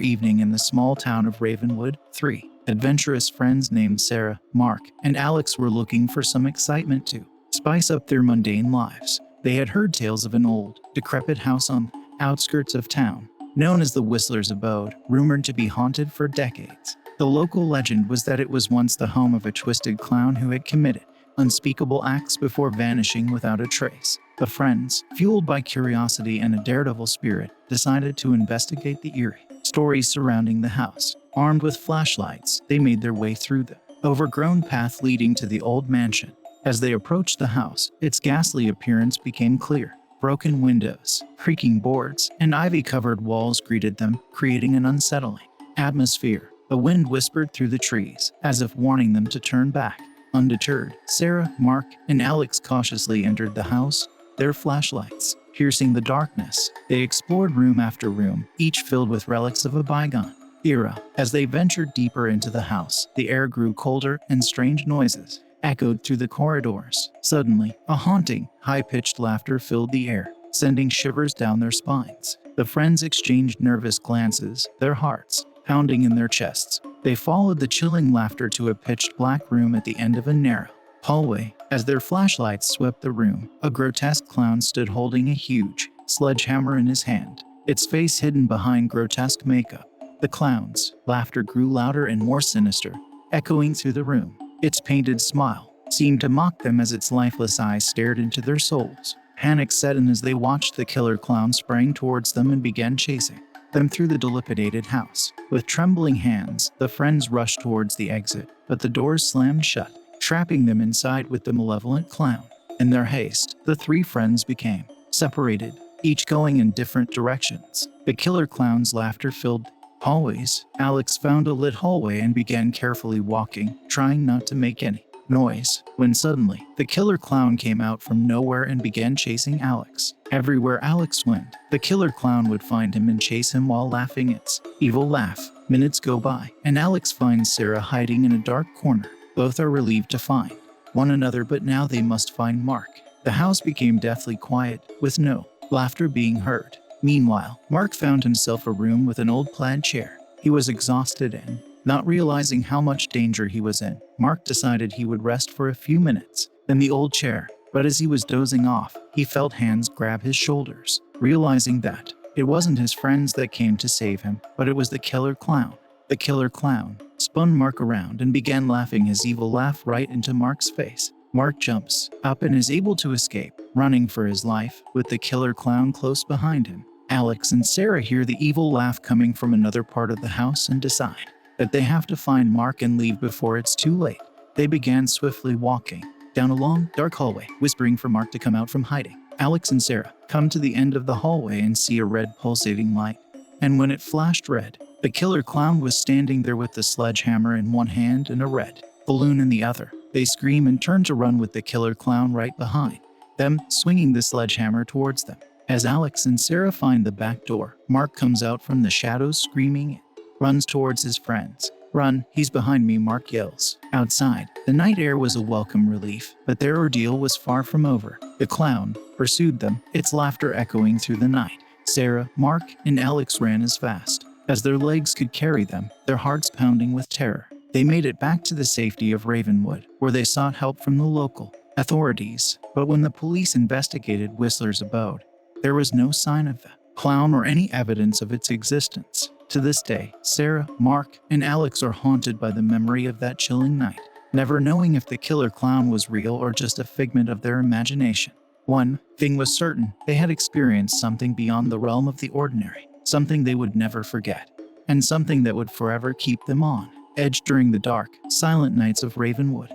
evening in the small town of Ravenwood. 3 adventurous friends named Sarah, Mark, and Alex were looking for some excitement to spice up their mundane lives. They had heard tales of an old, decrepit house on the outskirts of town, known as the Whistler's Abode, rumored to be haunted for decades. The local legend was that it was once the home of a twisted clown who had committed unspeakable acts before vanishing without a trace. The friends, fueled by curiosity and a daredevil spirit, decided to investigate the eerie stories surrounding the house. Armed with flashlights, they made their way through the overgrown path leading to the old mansion. As they approached the house, its ghastly appearance became clear. Broken windows, creaking boards, and ivy-covered walls greeted them, creating an unsettling atmosphere. The wind whispered through the trees, as if warning them to turn back. Undeterred, Sarah, Mark, and Alex cautiously entered the house, their flashlights piercing the darkness. They explored room after room, each filled with relics of a bygone era. As they ventured deeper into the house, the air grew colder and strange noises echoed through the corridors. Suddenly, a haunting, high-pitched laughter filled the air, sending shivers down their spines. The friends exchanged nervous glances, their hearts pounding in their chests. They followed the chilling laughter to a pitched black room at the end of a narrow hallway. As their flashlights swept the room, a grotesque clown stood holding a huge sledgehammer in his hand, its face hidden behind grotesque makeup. The clown's laughter grew louder and more sinister, echoing through the room. Its painted smile seemed to mock them as its lifeless eyes stared into their souls. Panic set in as they watched the killer clown sprang towards them and began chasing them through the dilapidated house. With trembling hands, the friends rushed towards the exit, but the doors slammed shut, trapping them inside with the malevolent clown. In their haste, the 3 friends became separated, each going in different directions. The killer clown's laughter filled hallways. Alex found a lit hallway and began carefully walking, trying not to make any noise, when suddenly, the killer clown came out from nowhere and began chasing Alex. Everywhere Alex went, the killer clown would find him and chase him while laughing its evil laugh. Minutes go by, and Alex finds Sarah hiding in a dark corner. Both are relieved to find one another, but now they must find Mark. The house became deathly quiet, with no laughter being heard. Meanwhile, Mark found himself a room with an old plaid chair. He was exhausted and, not realizing how much danger he was in, Mark decided he would rest for a few minutes in the old chair. But as he was dozing off, he felt hands grab his shoulders, realizing that it wasn't his friends that came to save him, but it was the killer clown. The killer clown spun Mark around and began laughing his evil laugh right into Mark's face. Mark jumps up and is able to escape, running for his life, with the killer clown close behind him. Alex and Sarah hear the evil laugh coming from another part of the house and decide that they have to find Mark and leave before it's too late. They began swiftly walking down a long, dark hallway, whispering for Mark to come out from hiding. Alex and Sarah come to the end of the hallway and see a red pulsating light. And when it flashed red, the killer clown was standing there with the sledgehammer in one hand and a red balloon in the other. They scream and turn to run with the killer clown right behind them, swinging the sledgehammer towards them. As Alex and Sarah find the back door, Mark comes out from the shadows screaming and runs towards his friends. "Run, he's behind me," Mark yells. Outside, the night air was a welcome relief, but their ordeal was far from over. The clown pursued them, its laughter echoing through the night. Sarah, Mark, and Alex ran as fast as their legs could carry them, their hearts pounding with terror. They made it back to the safety of Ravenwood, where they sought help from the local authorities. But when the police investigated Whistler's Abode, there was no sign of the clown or any evidence of its existence. To this day, Sarah, Mark, and Alex are haunted by the memory of that chilling night, never knowing if the killer clown was real or just a figment of their imagination. One thing was certain: they had experienced something beyond the realm of the ordinary, something they would never forget, and something that would forever keep them on edge during the dark, silent nights of Ravenwood.